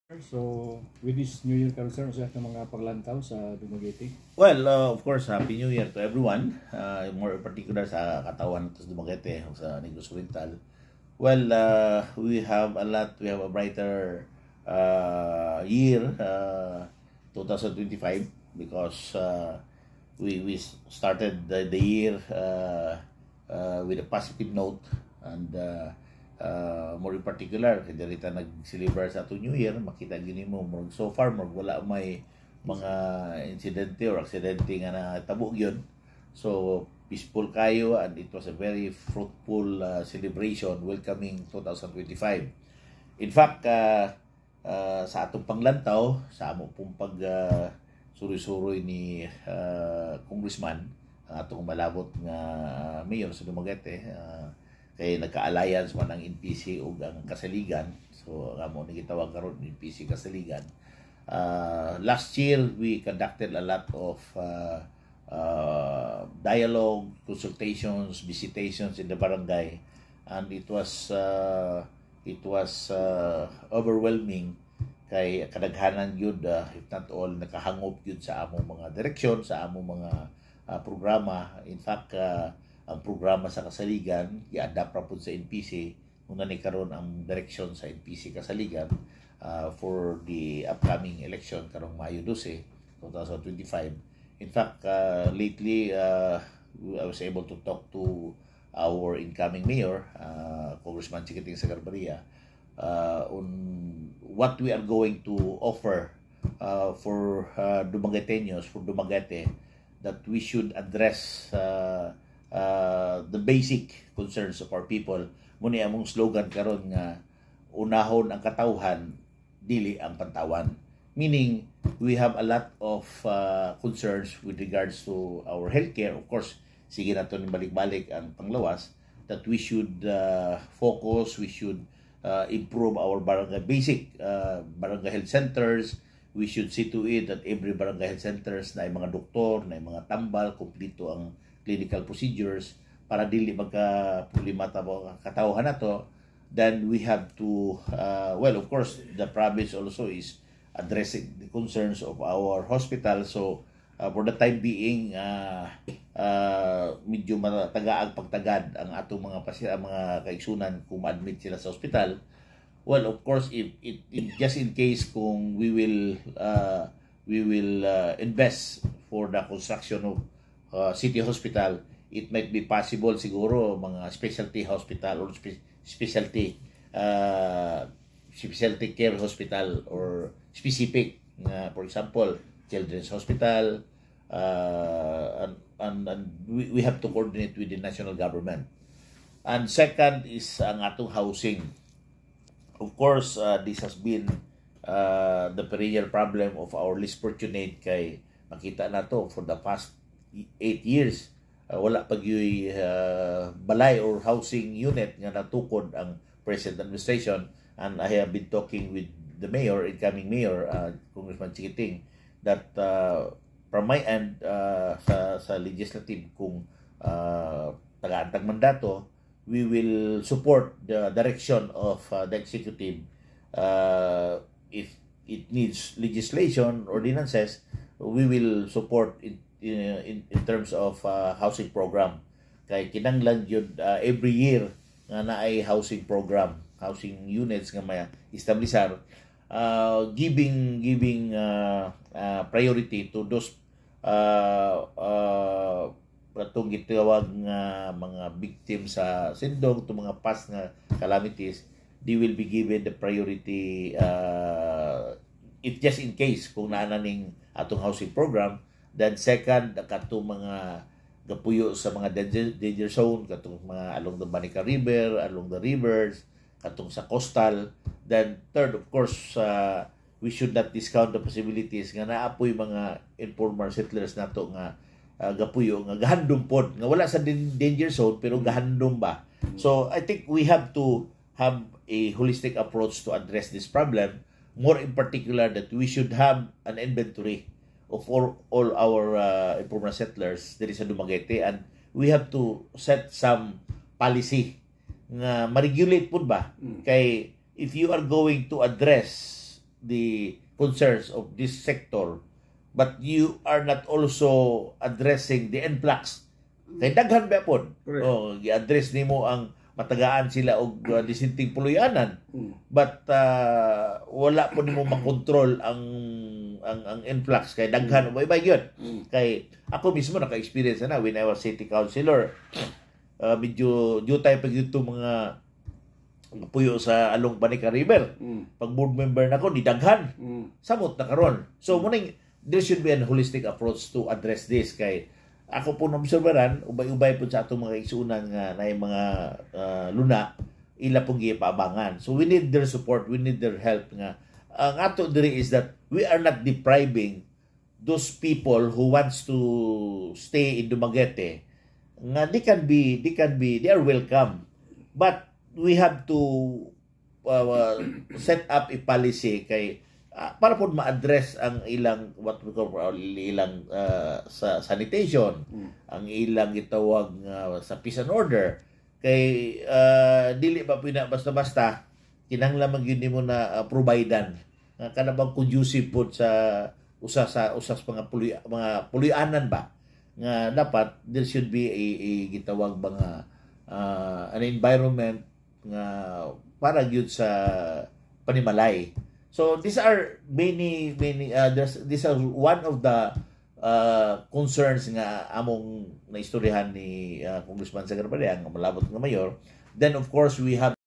So, with this New Year karon sir, usa ka mga paglantaw sa Dumaguete. Well, of course, Happy New Year to everyone. More in particular sa katawan sa Dumaguete o sa Negros Oriental. Well, we have a brighter year, 2025, because we started the year with a positive note, and more in particular kaya rita nag-celebrate sa atong New Year, makita gini mo so far wala may mga insidente or aksidente nga natabo gyud. So peaceful kayo, and it was a very fruitful celebration welcoming 2025. In fact, sa atong panglantaw, sa amo pong pag suroy-suroy ni congressman, ang atong malabot nga mayor sa Dumaguete, kay nagka-alliance man ang NPC ug ang Kasaligan. So amo ni gitawag karon NPC Kasaligan. Last year we conducted a lot of dialogue, consultations, visitations in the barangay, and it was overwhelming kay kadaghanan gyud, if not all, nakahangop gyud sa among mga direksyon, sa among mga programa. In fact, ang programa sa Kasaligan i-adapt ra pud sa NPC una ni karon ang direksyon sa NPC Kasaligan for the upcoming election karong Mayo 12, 2025. In fact, lately I was able to talk to our incoming mayor, Congressman Chikiting Sagarbaria, on what we are going to offer for Dumagueteños, for Dumaguete, that we should address the basic concerns of our people. Muna among slogan karon nga unahon ang katawhan, dili ang pantawan. Meaning, we have a lot of concerns with regards to our healthcare. Of course, sige na ito ni balik-balik ang panglawas, that we should focus, we should improve our barangay basic barangay health centers. We should see to it that every barangay health centers na ay mga doktor, na ay mga tambal, kumpleto ang clinical procedures para dili magka-problema tabo katawhan nato. Then we have to well, of course, the province also is addressing the concerns of our hospital. So for the time being, medyo matagaag pagtagad ang atong mga mga kaigsunan kung ma-admit sila sa hospital. Well, of course, if just in case kung we will invest for the construction of city hospital, it might be possible siguro mga specialty hospital or specialty care hospital, or specific, for example, children's hospital, and we have to coordinate with the national government. And second is ang atong housing. Of course, this has been the perennial problem of our least fortunate, kay makita na to for the past 8 years. Wala pag yung balay or housing unit nga natukod ang present administration. And I have been talking with the mayor, incoming mayor, Congressman Chikiting, that from my end, sa legislative, kung taga-antag mandato, we will support the direction of the executive. If it needs legislation, ordinances, we will support it in terms of housing program. Kay kinanglan yun every year nga naay housing program, housing units nga may establisar, giving priority to those patong gitawag nga mga victims sa sindong, to mga past nga calamities. They will be given the priority if just in case kung naananing atong housing program. Then second, katong mga gapuyo sa mga danger zone, katong mga along the Manica River, along the rivers, katong sa coastal. Then third, of course, we should not discount the possibilities nga naapoy mga informal settlers nato nga gapuyo nga gahandom pod, nga wala sa danger zone pero gahandom ba. So I think we have to have a holistic approach to address this problem. More in particular, that we should have an inventory of all our informal settlers there is sa Dumaguete, and we have to set some policy nga ma-regulate pud ba. Kay if you are going to address the concerns of this sector, but you are not also addressing the influx. Kay daghan ba po? Correct. Oh, i-address nimo ang matagaan sila og disinting puluyanan. But wala po nimo makontrol ang influx kay daghan ba yun. Kay ako mismo naka-experience na when I was city councilor. Medyo jutay pag dito mga puyo sa along Banica River. Pag board member na ko, didaghan. Samot na karon. So, there should be a holistic approach to address this. Kay ako po nobserbaran, ubay-ubay po sa atong mga isunan nga na yung mga luna, ila pong gipaabangan. So, we need their support, we need their help nga. Ang ato diri is that we are not depriving those people who wants to stay in Dumaguete. Nga they are welcome. But we have to set up a policy kay para po ma-address ang ilang what we call ilang sa sanitation, ang ilang gitawag sa peace and order kay dili ba pina basta-basta kinahanglan magyud nimo na providean kana bang conducive po sa usas mga puluyanan ba nga dapat there should be a gitawag mga an environment nga para gyud sa panimalay. So these are many these are one of the concerns nga among naistoryahan ni Congressman Sagar Padilla nga malabot nga mayor. Then of course we have